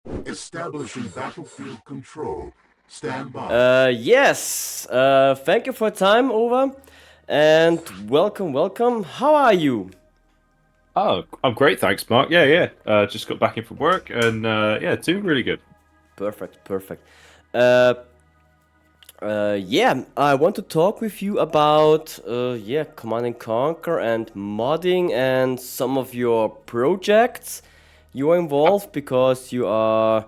Establishing battlefield control. Stand by. Yes. Thank you for your time, over, and welcome. How are you? Oh, I'm great, thanks, Mark. Yeah. Just got back in from work, and yeah, doing really good. Perfect. Uh, yeah, I want to talk with you about Command and Conquer and modding and some of your projects you are involved because you are,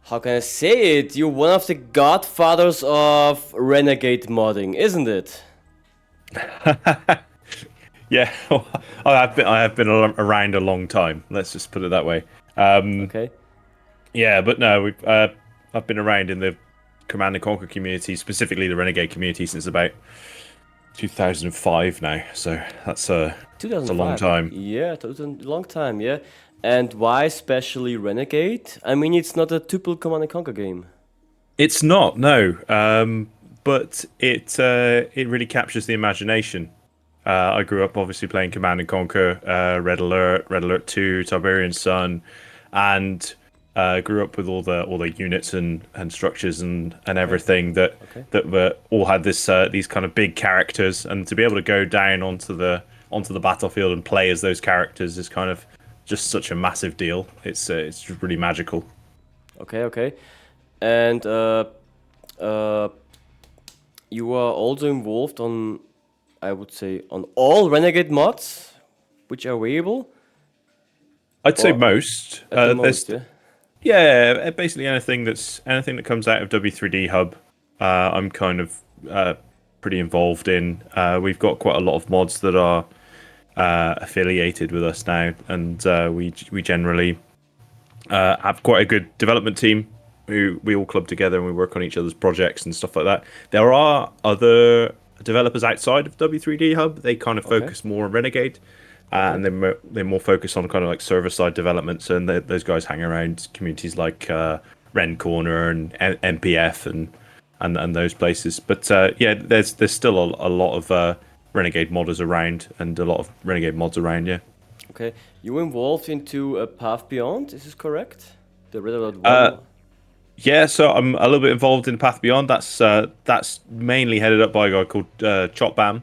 how can I say it? You're one of the godfathers of Renegade modding, isn't it? Yeah, I have been around a long time. Let's just put it that way. Okay. Yeah, but no, I've been around in the Command and Conquer community, specifically the Renegade community, since about 2005 now. So that's a long 2005. time. Yeah, that was a long time, yeah. And why especially Renegade? I mean, it's not a typical Command and Conquer game. It's not, no, but it really captures the imagination. I grew up obviously playing Command and Conquer, Red Alert 2, Tiberian Sun, and grew up with all the units and structures and Okay, everything okay, that were all had these kind of big characters, and to be able to go down onto the battlefield and play as those characters is kind of just such a massive deal. It's just really magical. okay. And uh, you are also involved on, I would say, on all Renegade mods, which are available, I'd say or most. at the There's most, yeah. Yeah, basically anything that comes out of W3D Hub, I'm kind of pretty involved in. We've got quite a lot of mods that are affiliated with us now, and we generally have quite a good development team who we all club together and we work on each other's projects and stuff like that. There are other developers outside of W3D Hub. They kind of Okay, focus more on Renegade, okay, and they're more focused on kind of like server side developments. And those guys hang around communities like Ren Corner and MPF and those places. But yeah, there's still a lot of Renegade modders around and a lot of Renegade mods around. Yeah. okay. You were involved into a Path Beyond, is this correct? The Red Alert Uh, 1? Yeah, so I'm a little bit involved in Path Beyond. That's mainly headed up by a guy called Chop Bam,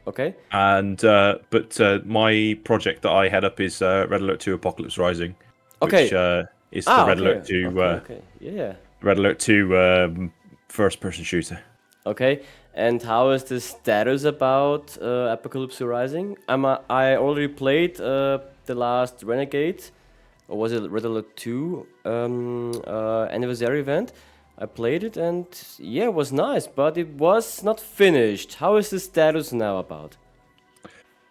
Okay. and but my project that I head up is Red Alert 2 Apocalypse Rising, which Okay. is the Ah, okay. Yeah. Red Alert 2 first person shooter. Okay, and how is the status about Apocalypse Rising? I already played the last Renegade, or was it Red Alert 2 anniversary event? I played it and yeah, it was nice, but it was not finished. How is the status now about?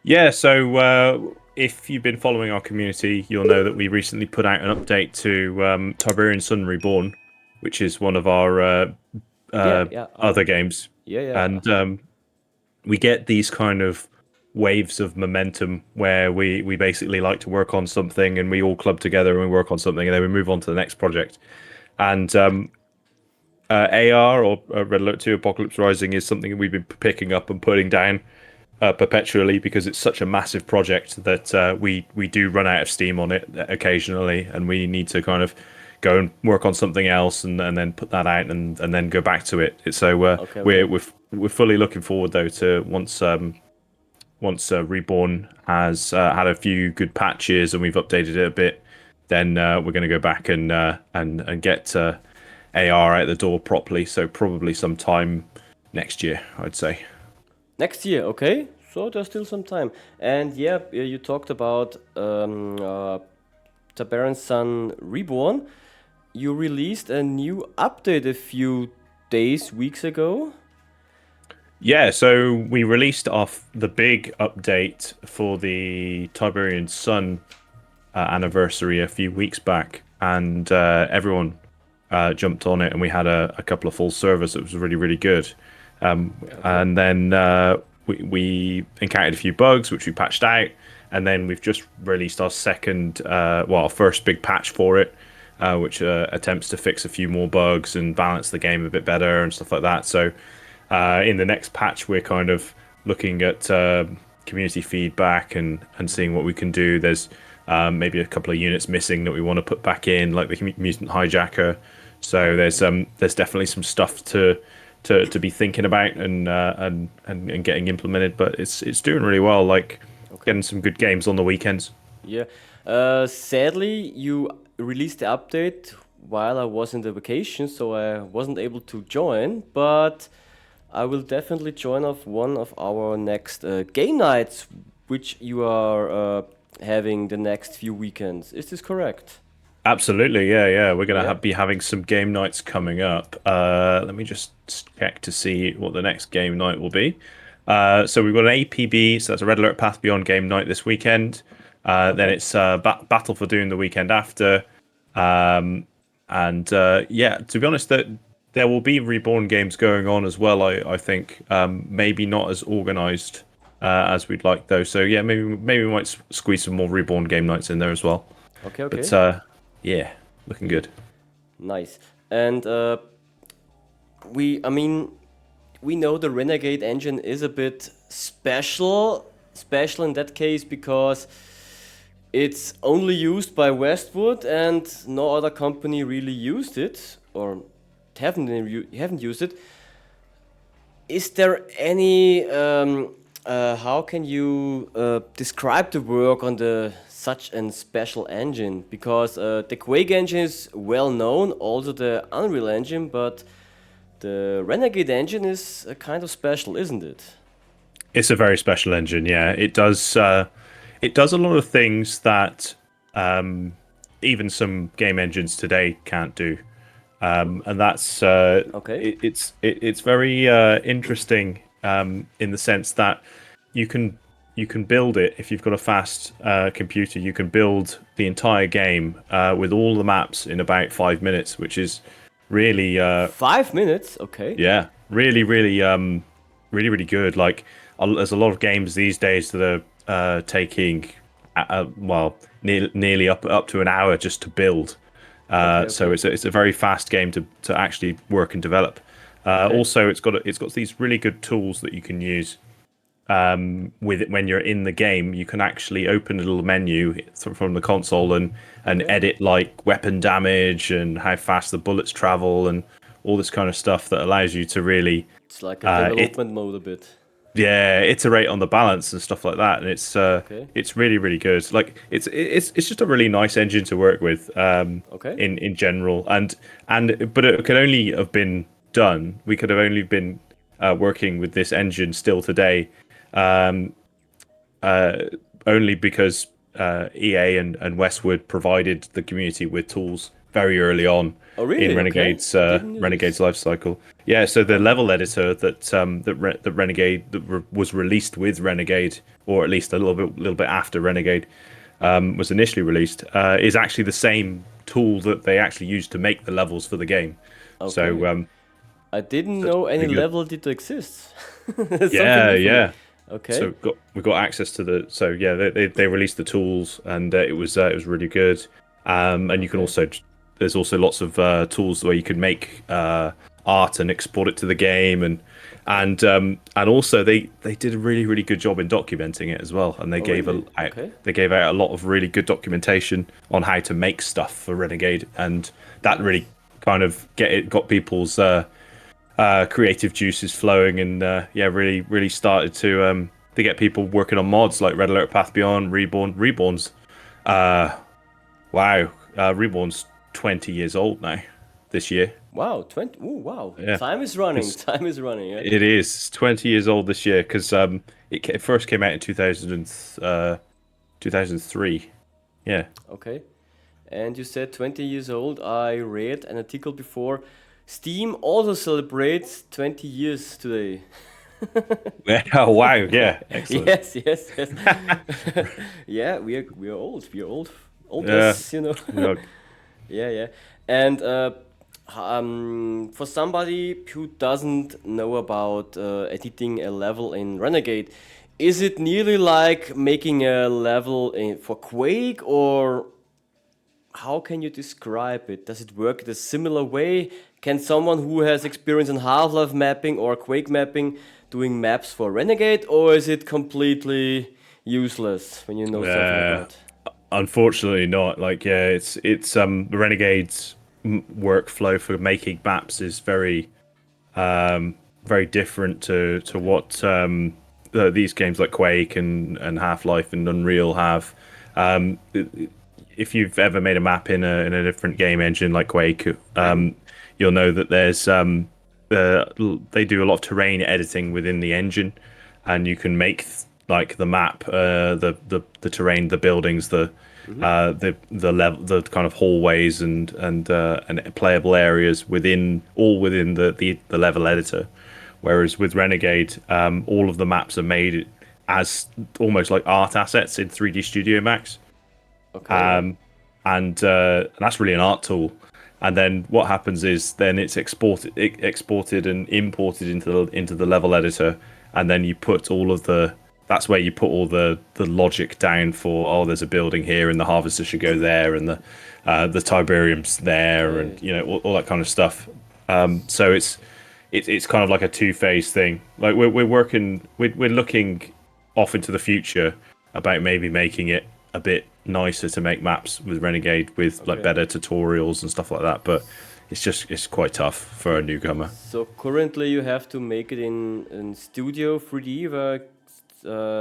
Yeah, so if you've been following our community, you'll know that we recently put out an update to Tiberian Sun Reborn, which is one of our Yeah, other games, yeah. and we get these kind of waves of momentum where we basically like to work on something and we all club together and we work on something and then we move on to the next project. And AR or Red Alert 2 Apocalypse Rising is something that we've been picking up and putting down perpetually because it's such a massive project that we do run out of steam on it occasionally and we need to kind of go and work on something else and then put that out and then go back to it. So Okay. we're fully looking forward though to once Reborn has had a few good patches and we've updated it a bit, then we're going to go back and get AR out the door properly. So probably sometime next year, I'd say. Next year, okay? So there's still some time. And yeah, you talked about Tiberian Sun Reborn. You released a new update a few days, weeks ago. Yeah, so we released off the big update for the Tiberian Sun anniversary a few weeks back, and everyone jumped on it, and we had a couple of full servers. It was really, really good. Okay. And then we encountered a few bugs, which we patched out, and then we've just released our our first big patch for it, which attempts to fix a few more bugs and balance the game a bit better and stuff like that. So in the next patch, we're kind of looking at community feedback and seeing what we can do. maybe a couple of units missing that we want to put back in, like the mutant hijacker. So there's definitely some stuff to be thinking about and getting implemented, but it's doing really well. Like getting some good games on the weekends. Yeah. Sadly, you released the update while I was in the vacation, so I wasn't able to join. But I will definitely join off one of our next game nights, which you are having the next few weekends. Is this correct? Absolutely, yeah. We're gonna Yeah. be having some game nights coming up. Let me just check to see what the next game night will be. So we've got an APB, so that's a Red Alert Path Beyond game night this weekend. Then Okay. it's Battle for Doom the weekend after. And yeah, to be honest, that there will be Reborn games going on as well. I think maybe not as organized as we'd like though. So yeah, maybe we might squeeze some more Reborn game nights in there as well. Okay. But Okay. yeah, looking good. Nice. And I mean, we know the Renegade engine is a bit special in that case because it's only used by Westwood and no other company really used it or haven't used it. Is there any how can you describe the work on the such an special engine? Because the Quake engine is well known, also the Unreal engine, but the Renegade engine is kind of special, isn't it? It's a very special engine. Yeah, it does. It does a lot of things that even some game engines today can't do, and that's Okay. it's very interesting in the sense that you can build it if you've got a fast computer. You can build the entire game with all the maps in about 5 minutes, which is really 5 minutes. Okay. yeah, really good. Like there's a lot of games these days that are taking well nearly up to an hour just to build. Okay. So Okay. it's a very fast game to actually work and develop. Okay. Also, it's got these really good tools that you can use with it when you're in the game. You can actually open a little menu from the console and Okay. edit like weapon damage and how fast the bullets travel and all this kind of stuff that allows you to really It's like a it development mode a bit. yeah iterate on the balance and stuff like that. And Okay. it's really good. Like it's just a really nice engine to work with Okay. in general. And but it could only have been done. We could have only been working with this engine still today um, only because EA and Westwood provided the community with tools very early on Oh, in really? Okay. I didn't know Renegade's this. life cycle. Yeah, so the level editor that Renegade was released with Renegade, or at least a little bit after Renegade was initially released, is actually the same tool that they actually used to make the levels for the game. So Okay. I didn't that's know any pretty good. level did exist. That's something Yeah, new for me. yeah. Okay. So we got access to the they released the tools and it was really good. And you can Okay. also there's also lots of tools where you can make art and export it to the game Okay. and also they did a really good job in documenting it as well, and Oh, really? out Okay. they gave out a lot of really good documentation on how to make stuff for Renegade, and that really Nice. kind of got people's creative juices flowing, and yeah, really started to get people working on mods like Red Alert Path Beyond, Reborn's wow, Reborn's 20 years old now this year. Wow, 20. Ooh, wow. Yeah, Time is running. it's Time is running, yeah. it is it's 20 years old this year because it first came out in 2003. Yeah. Okay. And you said 20 years old. I read an article before. Steam also celebrates 20 years today. Oh wow, yeah, excellent. Yes, yes, yes. Yeah, we are old. We are old. Old Yeah, as, you know. yeah. Yeah, yeah. And for somebody who doesn't know about editing a level in Renegade, is it nearly like making a level for Quake, or how can you describe it? Does it work the similar way? Can someone who has experience in Half-Life mapping or Quake mapping doing maps for Renegade, or is it completely useless when you know something Yeah. about? Unfortunately not. Like, yeah, it's the Renegade's workflow for making maps is very different to what these games like Quake and Half-Life and Unreal have. If you've ever made a map in a different game engine like Quake, you'll know that they do a lot of terrain editing within the engine, and you can make like the map, the terrain, the buildings, the level, the kind of hallways and playable areas within the level editor. Whereas with Renegade, all of the maps are made as almost like art assets in 3D Studio Max. Okay. And that's really an art tool. And then what happens is then it's exported and imported into the level editor, and then you put that's where you put all the logic down for, oh, there's a building here and the harvester should go there and the Tiberium's there and all that kind of stuff. So it's kind of like a two-phase thing. Like we're looking off into the future about maybe making it a bit nicer to make maps with Renegade with like better tutorials and stuff like that, but it's quite tough for a newcomer. So currently you have to make it in Studio 3D, if I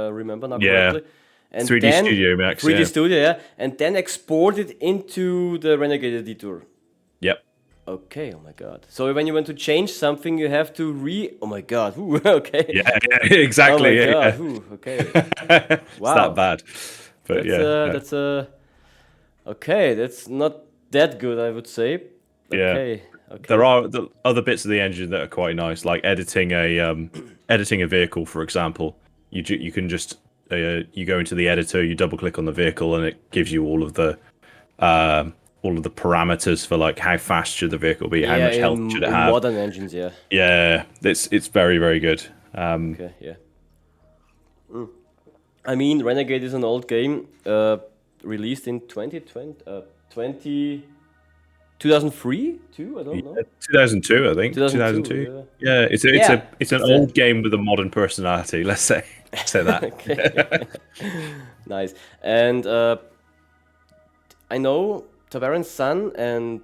remember now correctly. And 3D then, Studio Max, 3D Studio, yeah. And then export it into the Renegade editor. Yep. Okay, oh my god. So when you want to change something, you have to oh my god, ooh, okay. Yeah, exactly. Oh my god, yeah. ooh, okay. It's Wow. that bad. But That's okay, that's not that good, I would say. Okay, okay. There are the other bits of the engine that are quite nice, like editing a vehicle, for example. You can just you go into the editor, you double click on the vehicle, and it gives you all of the parameters for like how fast should the vehicle be, how much health should it have. Modern engines, yeah. Yeah, it's very, very good. Okay, yeah. I mean, Renegade is an old game, released in 2003 too. I don't know. 2002, I think. 2002. Yeah, it's an old game with a modern personality. Let's say that. Okay. Nice. And I know Tiberian Sun and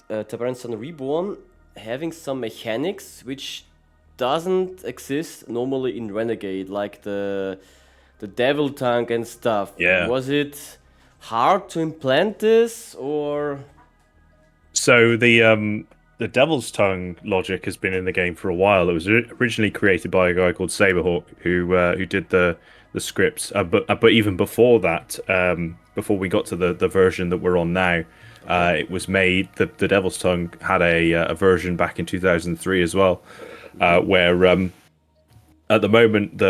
Tiberian Sun Reborn having some mechanics which doesn't exist normally in Renegade, like the devil tank and stuff. Yeah. Was it hard to implant this, or? So the Devil's Tongue logic has been in the game for a while. It was originally created by a guy called Saberhawk who did the scripts. But even before that, before we got to the version that we're on now, it was made. The Devil's Tongue had a version back in 2003 as well, where at the moment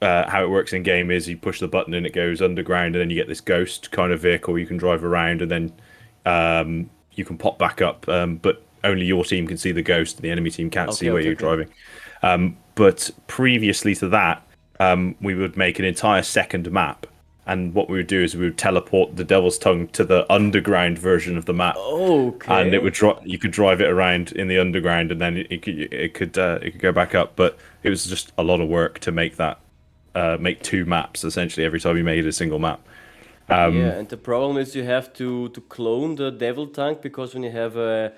how it works in game is you push the button and it goes underground, and then you get this ghost kind of vehicle you can drive around, and then you can pop back up, but only your team can see the ghost, and the enemy team can't see where you're driving. But previously to that, we would make an entire second map, and what we would do is we would teleport the Devil's Tongue to the underground version of the map. Okay. And it would you could drive it around in the underground, and then it could go back up. But it was just a lot of work to make that. Make two maps essentially every time you made a single map. Yeah, and the problem is you have to clone the devil tank, because when you have a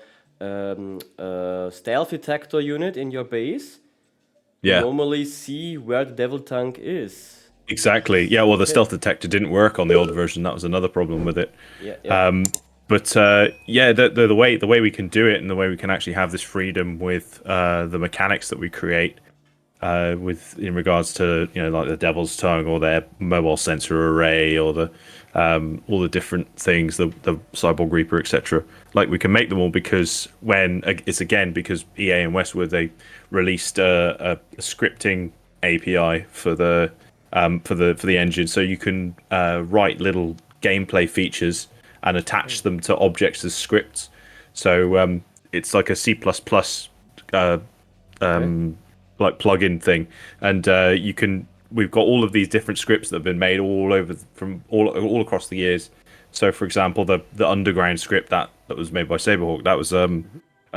stealth detector unit in your base, you normally see where the devil tank is. Exactly. Yeah. Well, the stealth detector didn't work on the old version. That was another problem with it. Yeah. But the way we can do it, and the way we can actually have this freedom with the mechanics that we create. In regards to like the Devil's Tongue or their mobile sensor array or all the different things, the Cyborg Reaper, etc. Like we can make them all because because EA and Westwood, they released a scripting API for the engine, so you can write little gameplay features and attach them to objects as scripts. So it's like a C++ like plugin thing, and we've got all of these different scripts that have been made all across the years. So for example, the underground script that was made by Saberhawk, that was a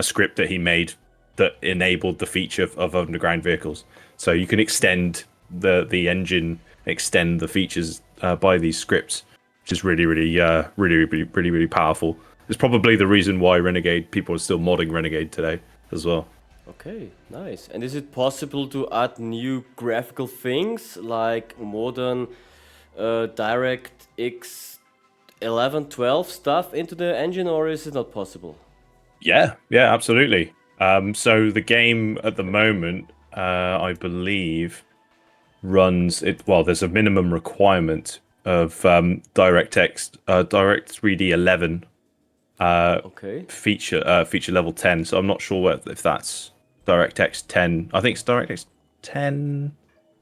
script that he made that enabled the feature of underground vehicles. So you can extend the engine, extend the features by these scripts. which is really powerful. It's probably the reason why Renegade people are still modding Renegade today as well. Okay, nice. And is it possible to add new graphical things like modern DirectX 11, 12 stuff into the engine, or is it not possible? Yeah, absolutely. So the game at the moment, I believe, runs it. Well, there's a minimum requirement of Direct 3D 11 Okay. feature level 10. So I'm not sure if that's DirectX 10. I think it's DirectX 10.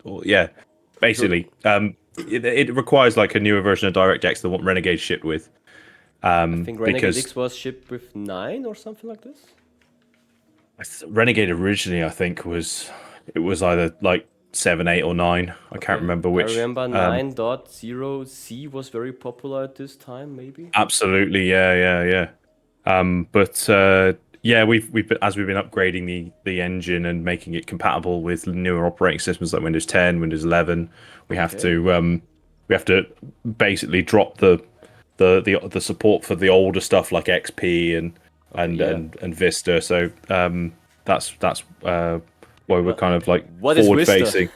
Or yeah, basically, it requires like a newer version of DirectX than what Renegade shipped with. I think Renegade Because X was shipped with 9 or something like this. Renegade originally, I think, was either like 7, 8, or 9. I can't remember which. I remember 9.0C was very popular at this time, maybe. Absolutely, yeah. But yeah, we've been, as we've been upgrading the engine and making it compatible with newer operating systems like Windows 10, Windows 11, we have to basically drop the support for the older stuff like XP and Vista. So that's why we're kind of like forward facing.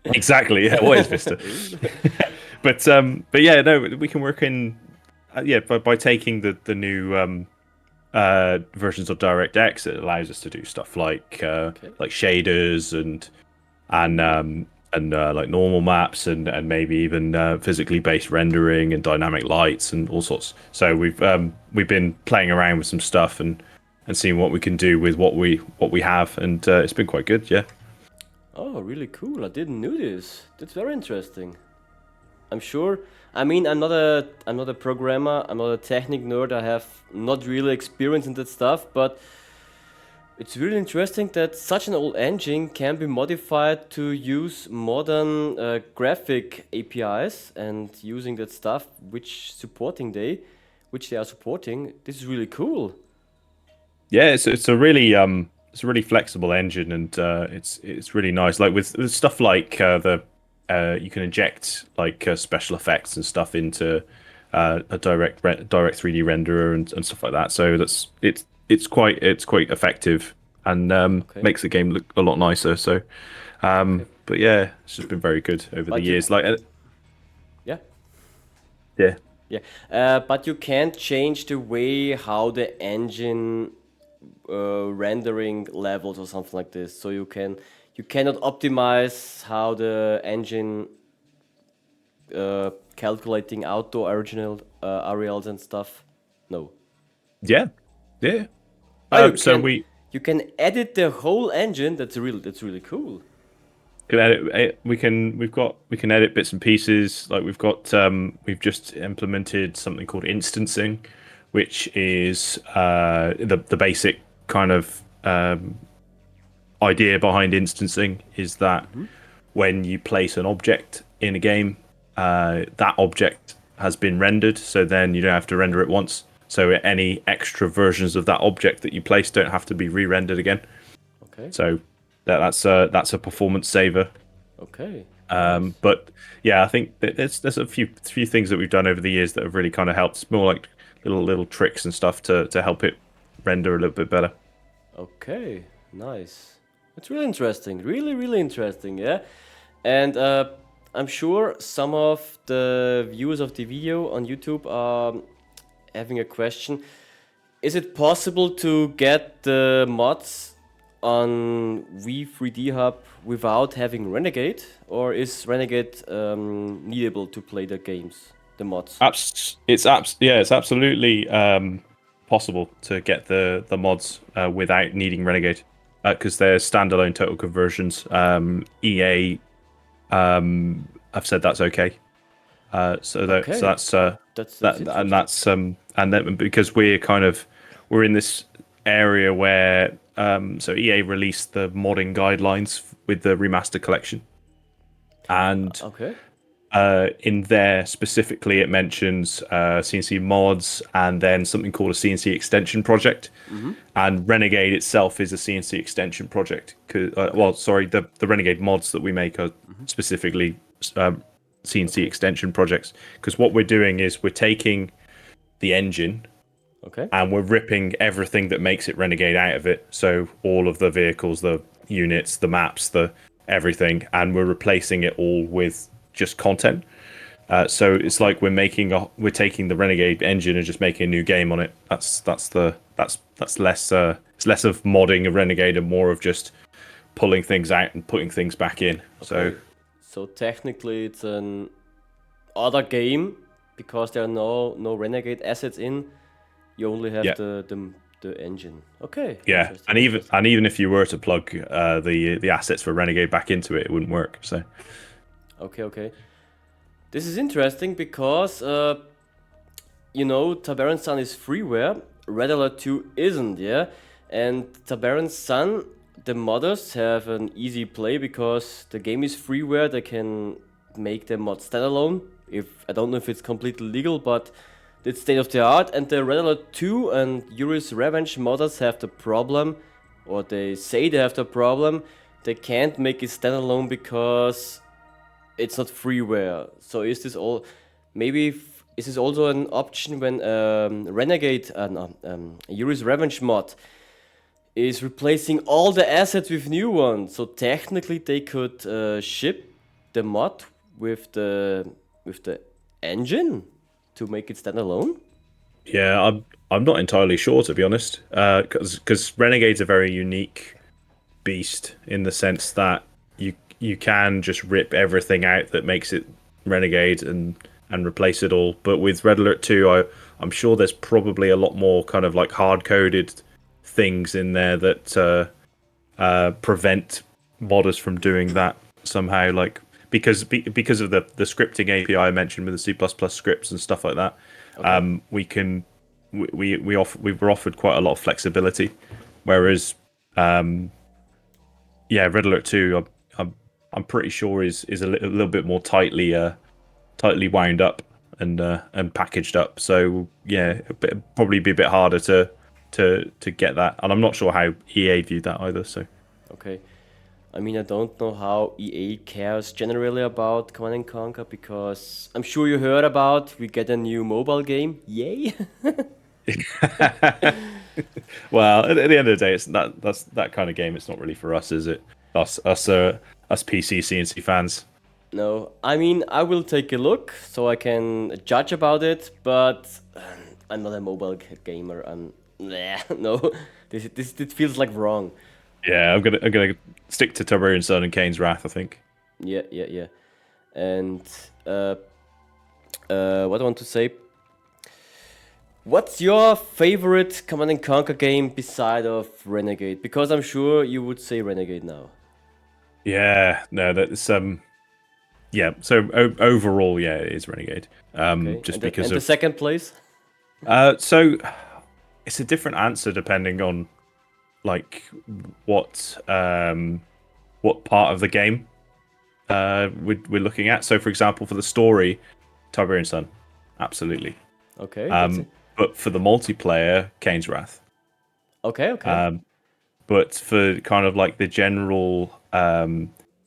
Exactly. Yeah. What is Vista? But yeah, no, we can work in by taking the new versions of DirectX. It allows us to do stuff like shaders and like normal maps and maybe even physically based rendering and dynamic lights and all sorts. So we've been playing around with some stuff and seeing what we can do with what we have, and it's been quite good. Yeah. Oh, really cool. I didn't know this. That's very interesting. I'm sure. I mean, I'm not a programmer. I'm not a technic nerd. I have not really experience in that stuff, but it's really interesting that such an old engine can be modified to use modern graphic APIs, and using that stuff which they are supporting. This is really cool. Yeah, it's a really flexible engine, and it's really nice. Like with stuff like you can inject like special effects and stuff into a direct 3D renderer and stuff like that. So it's quite effective and makes the game look a lot nicer. So, but yeah, it's just been very good over the years. Yeah. Yeah. Yeah, but you can't change the way how the engine rendering levels or something like this. So you cannot optimize how the engine calculating outdoor original areals and stuff. No. Yeah. Oh, So you can edit the whole engine. That's really cool. can edit. We can edit bits and pieces. Like we've just implemented something called instancing, which is the basic kind of idea behind instancing is that when you place an object in a game, that object has been rendered, so then you don't have to render it once. So any extra versions of that object that you place don't have to be re-rendered again. Okay. So that's a performance saver. Okay. But yeah, I think there's a few things that we've done over the years that have really kind of helped. It's more like little tricks and stuff to help it render a little bit better. Okay. Nice. It's really interesting. Really interesting. Yeah. And I'm sure some of the viewers of the video on YouTube are having a question. Is it possible to get the mods on W3D Hub without having Renegade, or is Renegade needable to play the games, the mods? It's absolutely possible to get the mods without needing Renegade, because they're standalone total conversions. EA have said that's okay. So and then because we're in this area where so EA released the modding guidelines with the remaster collection, and in there specifically it mentions CNC mods and then something called a CNC extension project, and Renegade itself is a CNC extension project. The Renegade mods that we make are specifically CNC extension projects. Because what we're doing is we're taking the engine Okay. and we're ripping everything that makes it Renegade out of it. So all of the vehicles, the units, the maps, the everything, and we're replacing it all with just content. So it's like we're taking the Renegade engine and just making a new game on it. That's less it's less of modding a Renegade and more of just pulling things out and putting things back in. Okay. So technically it's an other game because there are no Renegade assets in. You only have the engine. Okay. Yeah, and even if you were to plug the assets for Renegade back into it, it wouldn't work. So Okay. This is interesting because Tabaran Sun is freeware, Red Alert 2 isn't, yeah? And Tabaran Sun, the modders have an easy play because the game is freeware, they can make the mod standalone. I don't know if it's completely legal, but it's state of the art. And the Red Alert 2 and Yuri's Revenge modders have the problem, or they say they have the problem, they can't make it standalone because it's not freeware. So is this also an option when Renegade, Yuri's Revenge mod is replacing all the assets with new ones? So technically they could ship the mod with the engine to make it stand alone. yeah, I'm not entirely sure, to be honest, because Renegade's a very unique beast in the sense that you can just rip everything out that makes it Renegade and replace it all. But with Red Alert 2, I'm sure there's probably a lot more kind of like hard-coded things in there that prevent modders from doing that somehow, like because of the scripting API I mentioned with the C++ scripts and stuff like that. Okay. We were offered quite a lot of flexibility, whereas Red Alert 2 I'm pretty sure is a little bit more tightly wound up and packaged up. So yeah, probably be a bit harder to get that, and I'm not sure how EA viewed that either. So okay, I mean I don't know how EA cares generally about Command & Conquer because I'm sure you heard about we get a new mobile game. Yay! Well, at the end of the day, that's that kind of game. It's not really for us, is it? Us PC CNC fans. No, I mean I will take a look so I can judge about it, but I'm not a mobile gamer. No, this feels like wrong. Yeah, I'm gonna stick to Tiberian Sun and Kane's Wrath, I think. Yeah. And what I want to say. What's your favorite Command & Conquer game beside of Renegade? Because I'm sure you would say Renegade now. Yeah, no, that's yeah. So overall, yeah, it is Renegade. Okay. Just and the second place. So it's a different answer depending on like what part of the game we're looking at. So for example, for the story, Tiberian Sun, absolutely. Okay. But for the multiplayer, Kane's Wrath. Okay. But for kind of like the general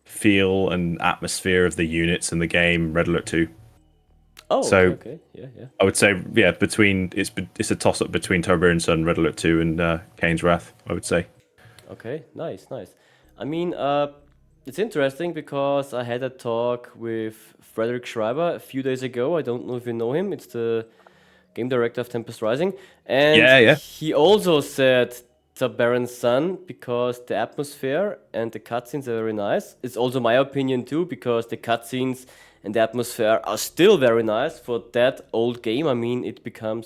feel and atmosphere of the units in the game, Red Alert 2. Oh, so, okay. Yeah. I would say, yeah, it's a toss-up between Tiberian Sun, Red Alert 2, and Kane's Wrath, I would say. Okay, nice. I mean, it's interesting because I had a talk with Frederick Schreiber a few days ago. I don't know if you know him. It's the game director of Tempest Rising. And he also said Tabaran Sun because the atmosphere and the cutscenes are very nice. It's also my opinion too because the cutscenes and the atmosphere are still very nice for that old game. I mean, it become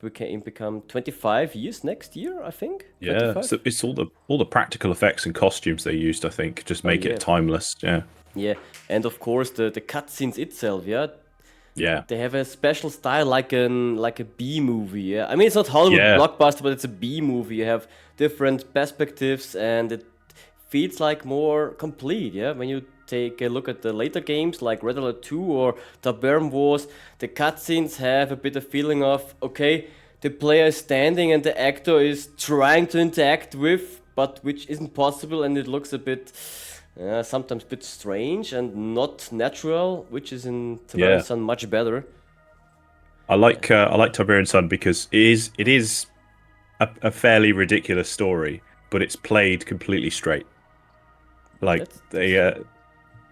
25 years next year, I think. Yeah, 25? so it's all the practical effects and costumes they used, I think, just make it timeless. Yeah. Yeah, and of course the cutscenes itself, yeah. Yeah. They have a special style like a B movie, yeah. I mean, it's not Hollywood blockbuster, but it's a B movie. You have different perspectives and it feels like more complete, yeah. When you take a look at the later games like Red Alert 2 or Tabaran Wars, the cutscenes have a bit of feeling of, okay, the player is standing and the actor is trying to interact with, but which isn't possible, and it looks a bit sometimes a bit strange and not natural, which is in Tiberian Yeah. Sun much better. I like Tiberian Sun because it is a fairly ridiculous story, but it's played completely straight. Like That's true.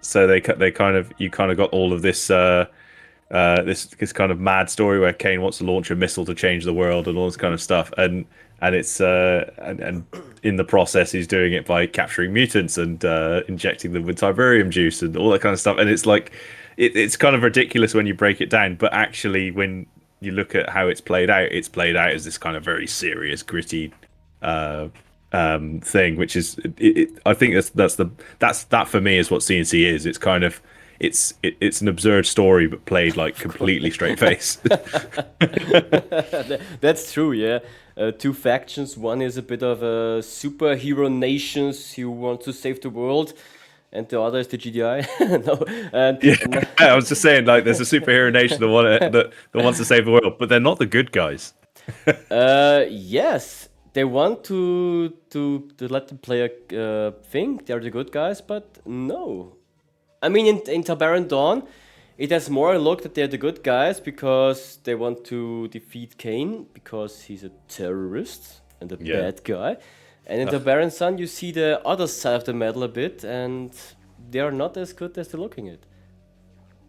so they kind of you kind of got all of this this kind of mad story where Kane wants to launch a missile to change the world and all this kind of stuff, and it's and in the process he's doing it by capturing mutants and injecting them with Tiberium juice and all that kind of stuff, and it's like it's kind of ridiculous when you break it down, but actually when you look at how it's played out as this kind of very serious, gritty thing, which is I think that for me is what CNC is. It's kind of it's an absurd story but played like completely straight face. That's true, yeah. Two factions. One is a bit of a superhero nations who want to save the world, and the other is the GDI. No, and Yeah, I was just saying, like, there's a superhero nation that wants to save the world, but they're not the good guys. yes, they want to let the player think they're the good guys, but no. I mean, in Tiberian Dawn, it has more a look that they're the good guys because they want to defeat Kane because he's a terrorist and a Yeah. bad guy. And in Tiberian Sun, you see the other side of the medal a bit, and they are not as good as they're looking at.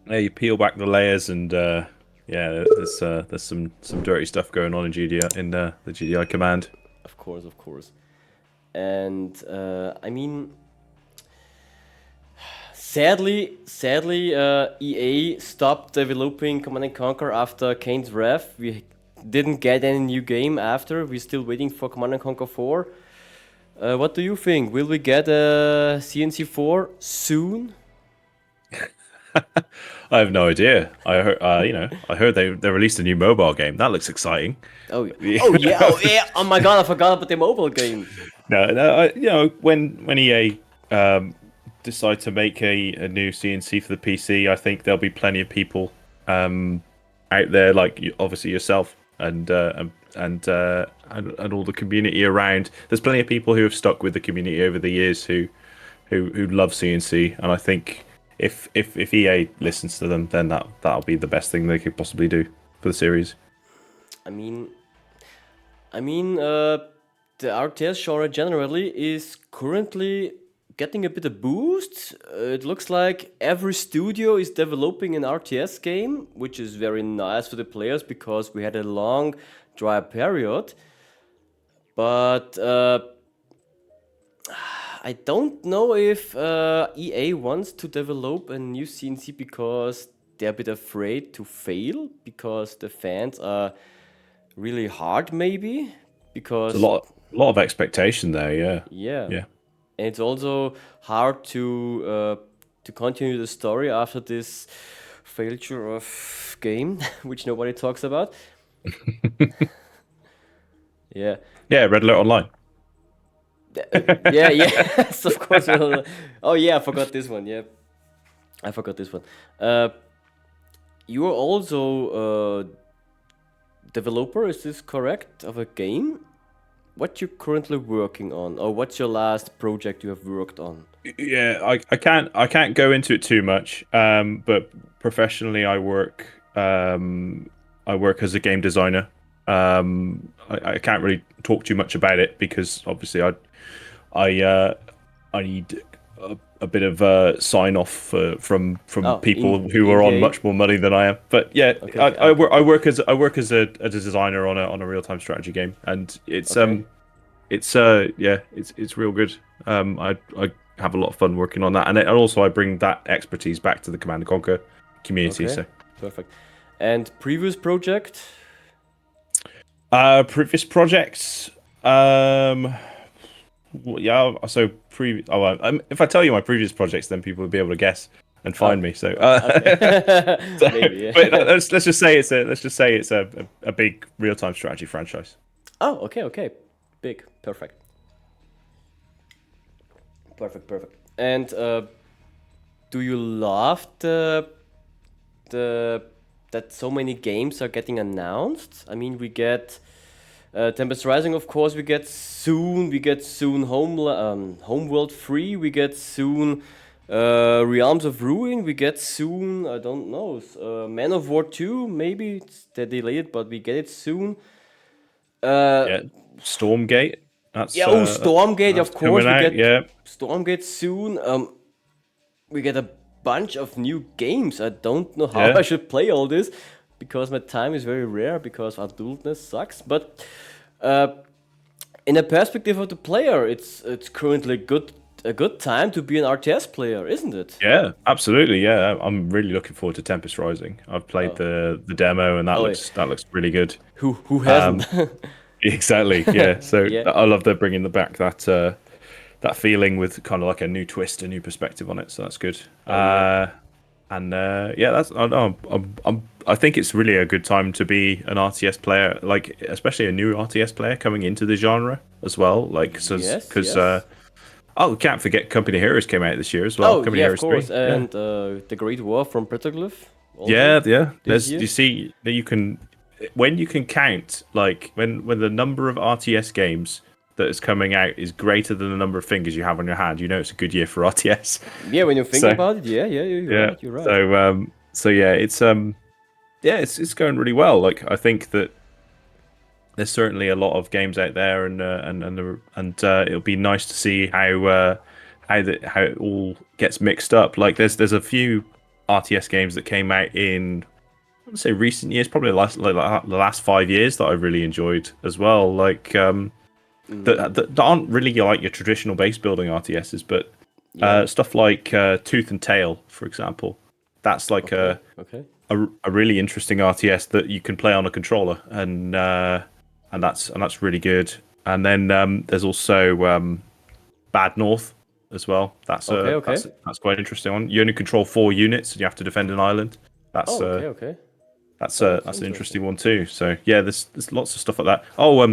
Yeah, you peel back the layers, and yeah, there's some dirty stuff going on in GDI in the GDI command. Of course, of course. And I mean, sadly, EA stopped developing Command and Conquer after Kane's Wrath. We didn't get any new game after. We're still waiting for Command and Conquer 4. What do you think? Will we get a CNC 4 soon? I have no idea. I heard, I heard they released a new mobile game. That looks exciting. Oh yeah! Oh yeah! Oh yeah! Oh my god! I forgot about the mobile game. No, when EA decide to make a new CNC for the PC, I think there'll be plenty of people out there, like obviously yourself and all the community around. There's plenty of people who have stuck with the community over the years who love CNC, and I think if EA listens to them, then that'll be the best thing they could possibly do for the series. I mean, the RTS genre generally is currently getting a bit of boost. It looks like every studio is developing an RTS game, which is very nice for the players because we had a long dry period. But I don't know if EA wants to develop a new CNC because they're a bit afraid to fail because the fans are really hard, maybe because It's a lot of expectation there. Yeah. yeah. And it's also hard to continue the story after this failure of game, which nobody talks about. Yeah. Yeah, Red Alert Online. Yeah, yes, of course. Oh yeah, I forgot this one. Yeah, I forgot this one. You are also a developer, is this correct, of a game? What you currently working on, or what's your last project you have worked on? Yeah, I can't go into it too much. But professionally, I work as a game designer. I can't really talk too much about it because obviously I need a bit of sign off from people who are on much more money than I am. But yeah, Okay, I work as a designer on a real time strategy game, and it's it's real good. I have a lot of fun working on that, and also I bring that expertise back to the Command and Conquer community. Okay, So perfect. And previous project? previous projects. Yeah, so if I tell you my previous projects, then people will be able to guess and find me. So, so Maybe, yeah. but let's just say it's a big real time strategy franchise. Oh, okay. Big, perfect. And do you love that so many games are getting announced? I mean, we get Tempest Rising, of course, we get soon. We get soon Homeworld 3. We get soon Realms of Ruin. We get soon. I don't know. Man of War 2. Maybe they delayed, but we get it soon. Yeah, Stormgate. That's Yeah. Oh, Stormgate. that's Of course, coming we out. get Yeah, Stormgate soon. We get a bunch of new games. I don't know how Yeah. I should play all this because my time is very rare because adultness sucks. But in the perspective of the player, it's currently a good time to be an RTS player, isn't it? yeah, absolutely. Yeah, I'm really looking forward to Tempest Rising. I've played the demo, and Oh, that looks really good. Who hasn't? Exactly. Yeah. So Yeah. I love they're bringing back that feeling with kind of like a new twist, a new perspective on it. So that's good. And yeah, that's I think it's really a good time to be an RTS player, like especially a new RTS player coming into the genre as well. Like, so Yes, because yes. oh, can't forget Company Heroes came out this year as well. Oh, Company yeah, of Heroes course. 3. Yeah. And the Great War from Petroglyph. Also Yeah. this There's year. you see that you can when you can count like when the number of RTS games that is coming out is greater than the number of fingers you have on your hand, you know it's a good year for RTS. Yeah, when you think So about it, yeah, you're yeah, right. You're right. so yeah, it's going really well. Like I think that there's certainly a lot of games out there, and it'll be nice to see how it all gets mixed up. Like there's a few RTS games that came out in I would say recent years, probably the last 5 years that I really enjoyed as well. Like that aren't really like your traditional base building RTSs, but Yeah. stuff like Tooth and Tail, for example. That's like Okay. a really interesting RTS that you can play on a controller, and that's really good. And then there's also Bad North as well. Okay. That's quite an interesting one. You only control 4 units, and you have to defend an island. That's Oh, okay. that's That's that's an interesting. interesting one too. So yeah, there's lots of stuff like that. Oh,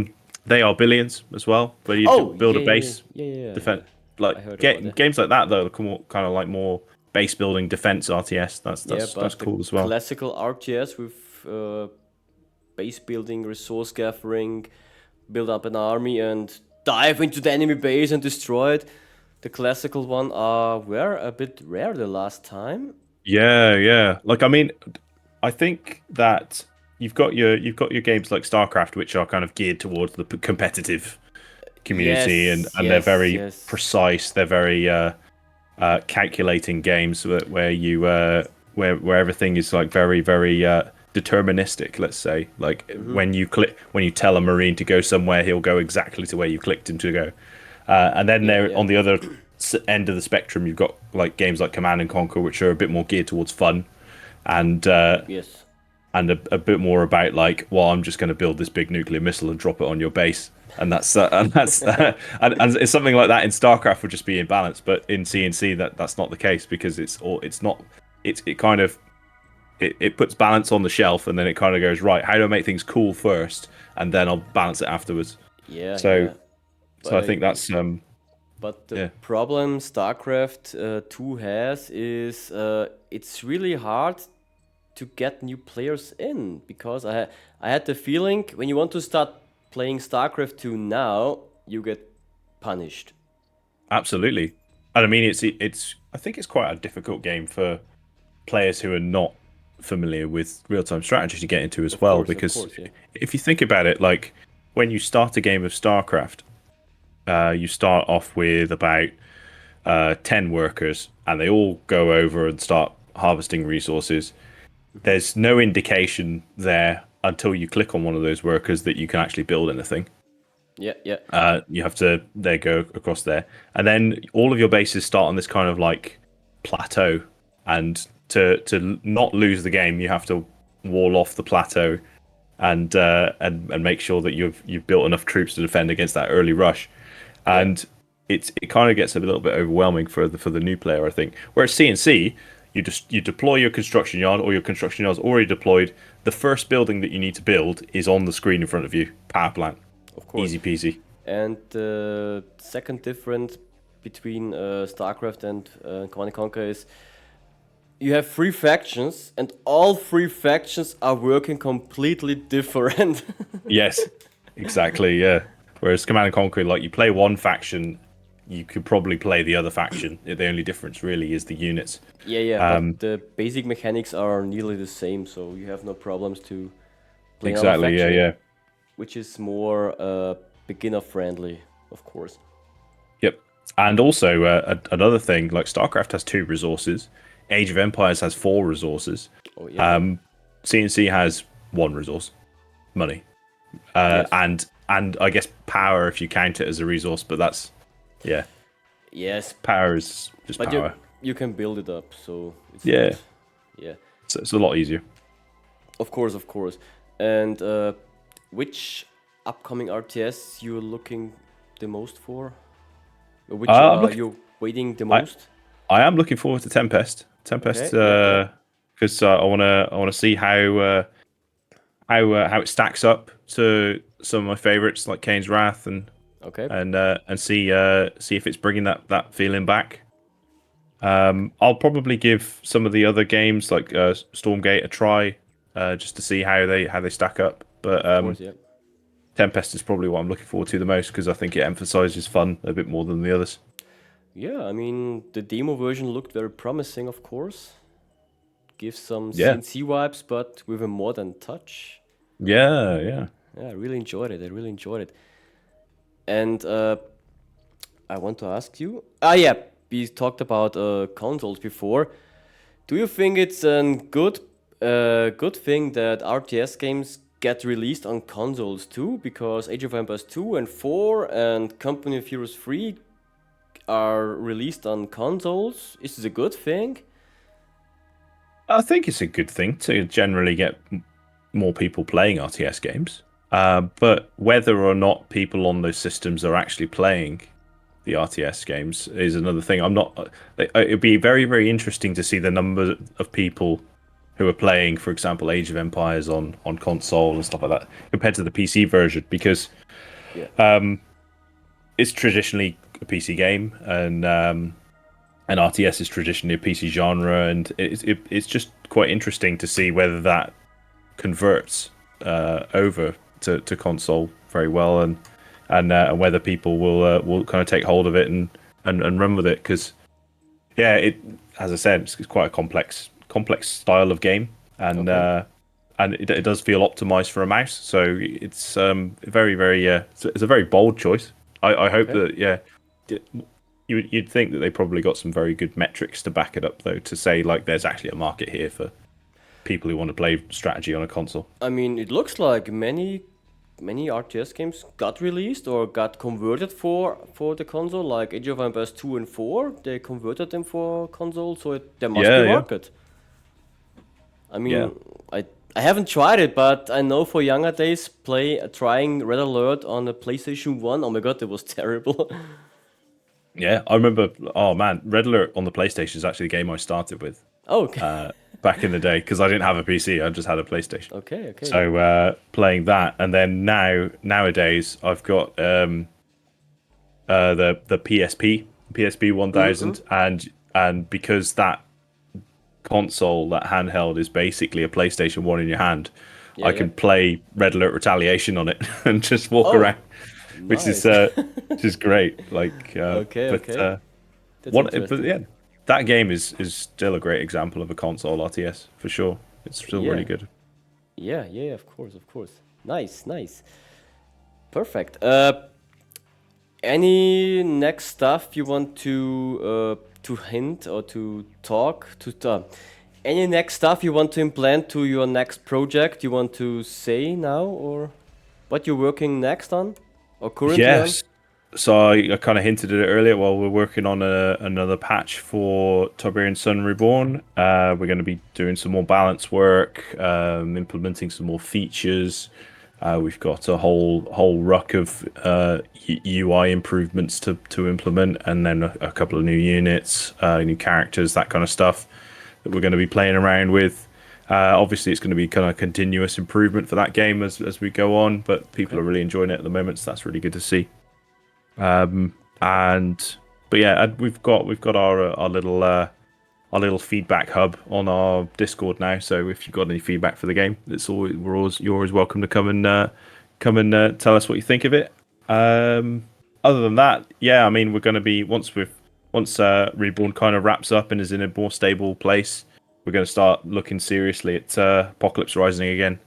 They Are Billions as well, where you Oh, build a yeah, base, yeah. defend. Like I heard about that. games like that though, kind of like more base building defense RTS. Yeah, That's but the cool as well. classical RTS with base building, resource gathering, build up an army and dive into the enemy base and destroy it. The classical one were a bit rare the last time. Yeah. Like I mean, I think that you've got your games like StarCraft, which are kind of geared towards the competitive community, and they're very yes. precise. They're very calculating games where you where everything is like very deterministic. Let's say like when you tell a marine to go somewhere, he'll go exactly to where you clicked him to go. And then there Yeah. on the other end of the spectrum, you've got like games like Command and Conquer, which are a bit more geared towards fun, and Yes. a bit more about like, well, I'm just going to build this big nuclear missile and drop it on your base, and and it's something like that in StarCraft would just be imbalanced, but in CNC that's not the case because it puts balance on the shelf, and then it kind of goes, right, how do I make things cool first, and then I'll balance it afterwards. Yeah. So Yeah. so I think that's But the yeah. problem StarCraft 2 has is it's really hard to get new players in because I had the feeling when you want to start playing StarCraft 2 now, you get punished. Absolutely. And I mean, I think it's quite a difficult game for players who are not familiar with real-time strategy to get into as well, because yeah. if you think about it, like when you start a game of StarCraft, you start off with about 10 workers, and they all go over and start harvesting resources. There's no indication there until you click on one of those workers that you can actually build anything. Yeah. You have to go across there, and then all of your bases start on this kind of like plateau. And to not lose the game, you have to wall off the plateau, and make sure that you've built enough troops to defend against that early rush. And it kind of gets a little bit overwhelming for the new player, I think. Whereas CNC, you deploy your construction yard, or your construction yard's already deployed. The first building that you need to build is on the screen in front of you. Power plant. Of course. Easy peasy. And the second difference between StarCraft and Command & Conquer is you have 3 factions, and all 3 factions are working completely different. Yes, exactly. Yeah. Whereas Command and Conquer, like you play one faction, you could probably play the other faction. The only difference really is the units. Yeah, but the basic mechanics are nearly the same, so you have no problems to play another Exactly. Yeah. faction, Yeah. which is more beginner friendly, of course. Yep. And also another thing, like StarCraft has 2 resources, Age of Empires has 4 resources. Oh yeah. C&C has 1 resource, money, Yes. and I guess power if you count it as a resource. But that's Yes, power is just but power. you can build it up, so it's Yeah. not, yeah. So it's a lot easier. Of course, of course. And which upcoming RTS you're looking the most for? Which I'm are looking. you waiting the I, most? I am looking forward to Tempest. Tempest, Okay, yeah. because I wanna see how it stacks up to some of my favorites like Kane's Wrath Okay, and see if it's bringing that feeling back. I'll probably give some of the other games like Stormgate a try, just to see how they stack up. But of course, yeah. Tempest is probably what I'm looking forward to the most because I think it emphasizes fun a bit more than the others. Yeah, I mean, the demo version looked very promising, of course. Gives some Yeah, CNC vibes, but with a modern touch. yeah. Yeah, I really enjoyed it. I really enjoyed it. And I want to ask you. Ah, yeah, we talked about consoles before. Do you think it's a good thing that RTS games get released on consoles too? Because Age of Empires 2 and 4 and Company of Heroes 3 are released on consoles. Is this a good thing? I think it's a good thing to generally get more people playing RTS games. But whether or not people on those systems are actually playing the RTS games is another thing. I'm not. It'd be very, very interesting to see the number of people who are playing, for example, Age of Empires on console and stuff like that, compared to the PC version, because Yeah. it's traditionally a PC game, and RTS is traditionally a PC genre, and it's just quite interesting to see whether that converts over to console very well, and whether people will kind of take hold of it and run with it, because it, as I said, it's quite a complex style of game, and Okay. it does feel optimized for a mouse, so it's very very it's a very bold choice. I hope Okay. that you'd think that they probably got some very good metrics to back it up, though, to say like there's actually a market here for people who want to play strategy on a console. I mean, it looks like many RTS games got released or got converted for the console, like Age of Empires 2 and 4. They converted them for console, so there must be Yeah, yeah, market. I yeah. mean, I haven't tried it, but I know for younger days, trying Red Alert on the PlayStation 1. Oh my god, it was terrible. Yeah, I remember. Oh man, Red Alert on the PlayStation is actually the game I started with Oh, okay. back in the day because I didn't have a PC. I just had a PlayStation. Okay. So playing that, and then nowadays I've got the PSP 1000, and because that console, that handheld, is basically a PlayStation 1 in your hand, Yeah, I yeah. can play Red Alert Retaliation on it and just walk Oh, around, nice. which is great. Like, Okay. That's but interesting. yeah, that game is still a great example of a console RTS for sure. It's still really Yeah. good. Yeah, of course. Nice. Perfect. Any next stuff you want to hint or to talk to? Any next stuff you want to implant to your next project? You want to say now, or what you're working next on, or currently on? Yes. So I kind of hinted at it earlier. Well, we're working on another patch for Tiberian Sun Reborn. We're going to be doing some more balance work, implementing some more features. We've got a whole ruck of UI improvements to implement, and then a couple of new units, new characters, that kind of stuff that we're going to be playing around with. Obviously, it's going to be kind of continuous improvement for that game as we go on, but people Okay. are really enjoying it at the moment, so that's really good to see. And but yeah, and we've got our little feedback hub on our Discord now. So if you've got any feedback for the game, you're always welcome to come and come and tell us what you think of it. Other than that, yeah, I mean, we're going to be once Reborn kind of wraps up and is in a more stable place, we're going to start looking seriously at Apocalypse Rising again,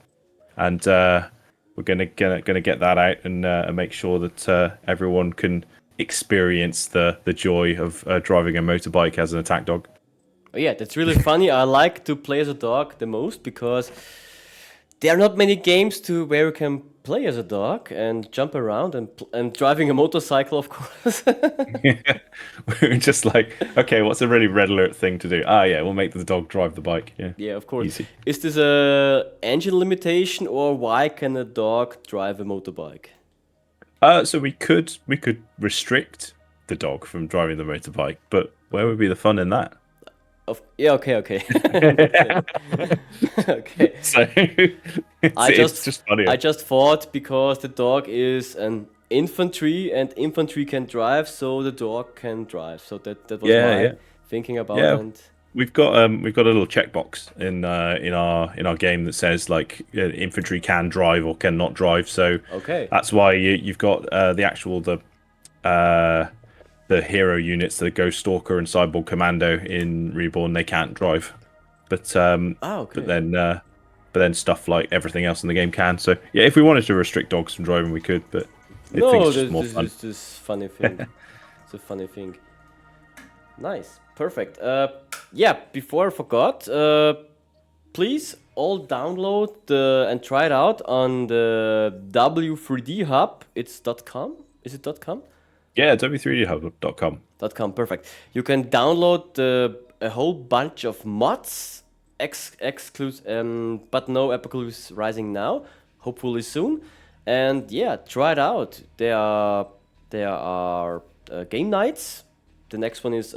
and we're going to get that out and make sure that everyone can experience the joy of driving a motorbike as an attack dog. Oh, yeah, that's really funny. I like to play as a dog the most because there are not many games where you can play as a dog and jump around and driving a motorcycle, of course. Yeah. We're just like, okay, what's a really red alert thing to do? Ah, yeah, we'll make the dog drive the bike. Yeah, Yeah, of course. Easy. Is this a engine limitation, or why can a dog drive a motorbike? So we could restrict the dog from driving the motorbike, but where would be the fun in that? Yeah, okay. Okay. So it's just funny. I just thought because the dog is an infantry and infantry can drive, so the dog can drive. So that was my thinking about it. And We've got a little checkbox in our game that says like infantry can drive or cannot drive. So okay, that's why you've got the hero units, the Ghost Stalker and Cyborg Commando in Reborn. They can't drive, but then stuff like everything else in the game can. So yeah, if we wanted to restrict dogs from driving, we could. But I think it's just more fun. This funny thing. It's a funny thing. Nice, perfect. Yeah, before I forgot, please all download and try it out on the W3D Hub. It's .com. Is it .com? Yeah, W3DHub.com. .com, perfect. You can download a whole bunch of mods, but no Apocalypse Rising now. Hopefully soon. And yeah, try it out. There are game nights. The next one is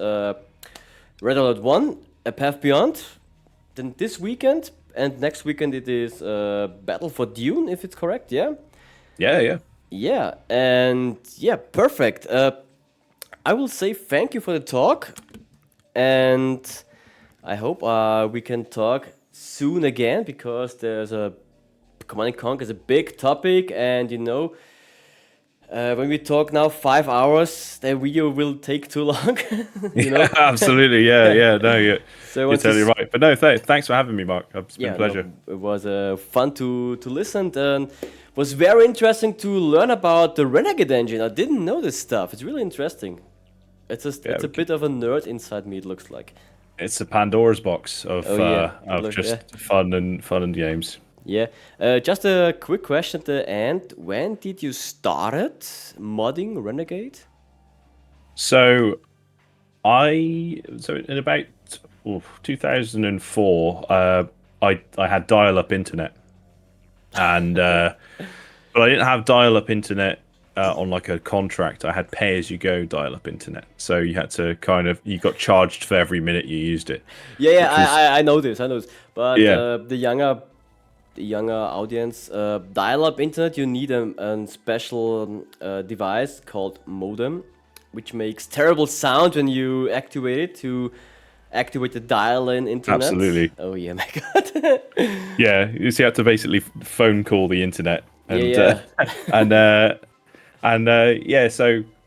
Red Alert 1, A Path Beyond. Then this weekend, and next weekend it is Battle for Dune, if it's correct, yeah? Yeah. Yeah, and yeah, perfect. I will say thank you for the talk, and I hope we can talk soon again, because Command & Conquer is a big topic, and when we talk now 5 hours, the video will take too long. Yeah, absolutely. Yeah. No, you're totally right. But no, thanks for having me, Mark. It's been a pleasure. No, it was fun to listen, and was very interesting to learn about the Renegade engine. I didn't know this stuff. It's really interesting. It's a bit of a nerd inside me, it looks like. It's a Pandora's box of fun and games. Yeah. Just a quick question at the end. When did you start modding Renegade? So in about 2004, I had dial-up internet, and but I didn't have dial-up internet on like a contract. I had pay-as-you-go dial-up internet, so you had to you got charged for every minute you used it. Yeah, I know this. But the younger audience, dial-up internet, you need a special device called modem, which makes terrible sound when you activate it to activate the dial-in internet. Absolutely. Oh yeah, my god. Yeah, you see, you have to basically phone call the internet, and so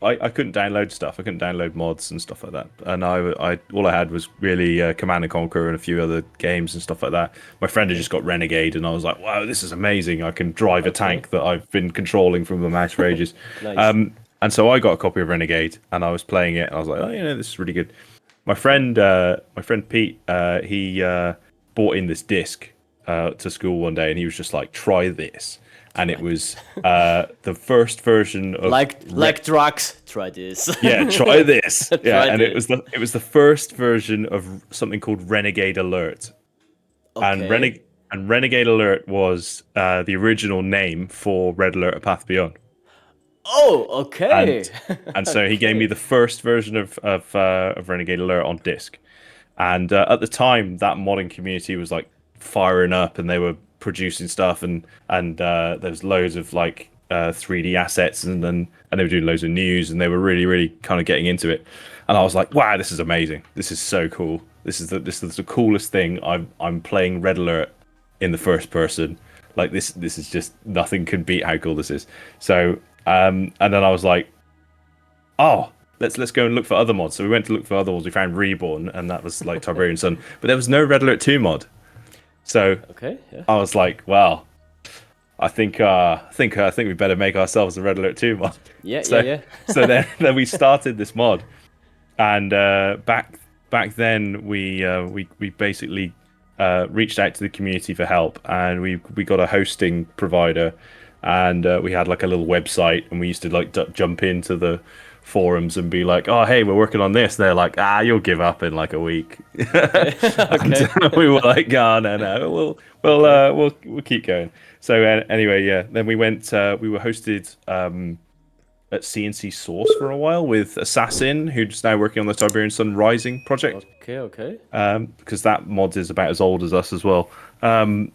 I couldn't download stuff. I couldn't download mods and stuff like that. And all I had was really Command & Conquer and a few other games and stuff like that. My friend had just got Renegade, and I was like, wow, this is amazing. I can drive a tank that I've been controlling from the mouse for ages. Nice. And so I got a copy of Renegade, and I was playing it, and I was like, oh, this is really good. My friend Pete, he bought in this disc to school one day, and he was just like, try this. And it was the first version of like drugs. Try this. Yeah, try this. Try this. It was the first version of something called Renegade Alert. Okay. And Renegade Alert was the original name for Red Alert: A Path Beyond. Oh, okay. And so he gave me the first version of Renegade Alert on disc. And at the time, that modding community was like firing up, and they were producing stuff, and there was loads of like 3D assets, and they were doing loads of news, and they were really kind of getting into it. And I was like, wow, this is amazing. This is so cool. This is the coolest thing. I'm playing Red Alert in the first person. Like this is just nothing can beat how cool this is. So and then I was like, oh, let's go and look for other mods. So we went to look for other mods. We found Reborn, and that was like Tiberian Sun, but there was no Red Alert 2 mod. So I was like, well, I think we better make ourselves a Red Alert 2 mod. Yeah. So then we started this mod, and back then we basically reached out to the community for help, and we got a hosting provider, and we had like a little website, and we used to like jump into the forums and be like, oh hey, we're working on this. They're like, you'll give up in like a week. Okay. We were like, oh no, we'll keep going. So anyway, yeah, then we went, we were hosted at C&C Source for a while with Assassin, who's now working on the Tiberian Sun Rising project. Okay. Because that mod is about as old as us as well. Yeah,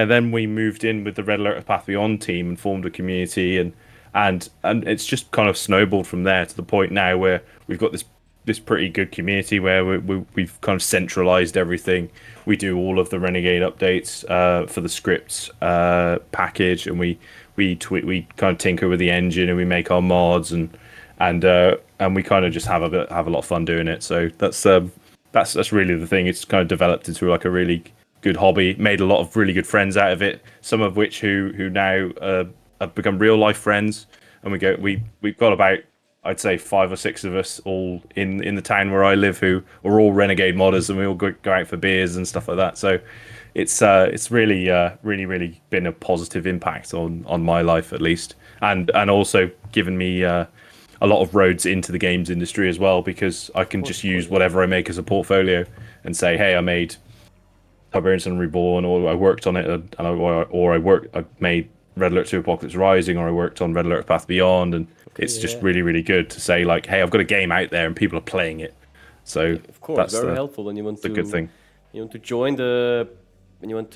then we moved in with the Red Alert Path Beyond team and formed a community, and it's just kind of snowballed from there to the point now where we've got this pretty good community where we've kind of centralized everything. We do all of the Renegade updates for the scripts package, and we kind of tinker with the engine, and we make our mods, and we kind of just have a lot of fun doing it. So that's really the thing. It's kind of developed into like a really good hobby. Made a lot of really good friends out of it. Some of which who now have become real life friends, and we've got about, I'd say 5 or 6 of us all in the town where I live who are all Renegade modders, and we all go out for beers and stuff like that. So it's really really been a positive impact on my life at least, and also given me a lot of roads into the games industry as well, because I can just use whatever I make as a portfolio and say, hey, I made Tiberian Sun Reborn, or I worked on it, and I made Red Alert 2 Apocalypse Rising, or I worked on Red Alert Path Beyond, and it's just really, really good to say like, hey, I've got a game out there and people are playing it. So of course, that's very helpful when you want the good thing. You want to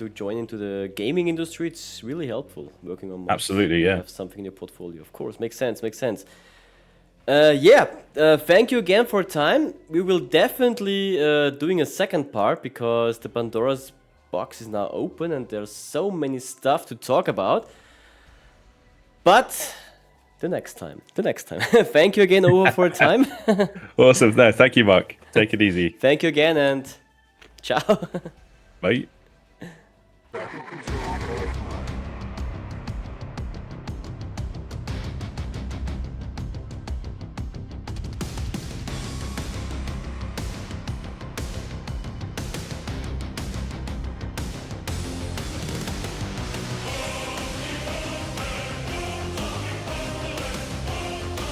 join into the gaming industry. It's really helpful working on mods. Absolutely, yeah. Have something in your portfolio, of course. Makes sense. Thank you again for your time. We will definitely doing a second part, because the Pandora's box is now open and there's so many stuff to talk about. But the next time. Thank you again, OWA, for your time. Awesome. No, thank you, Mark. Take it easy. Thank you again, and ciao. Bye. Battle control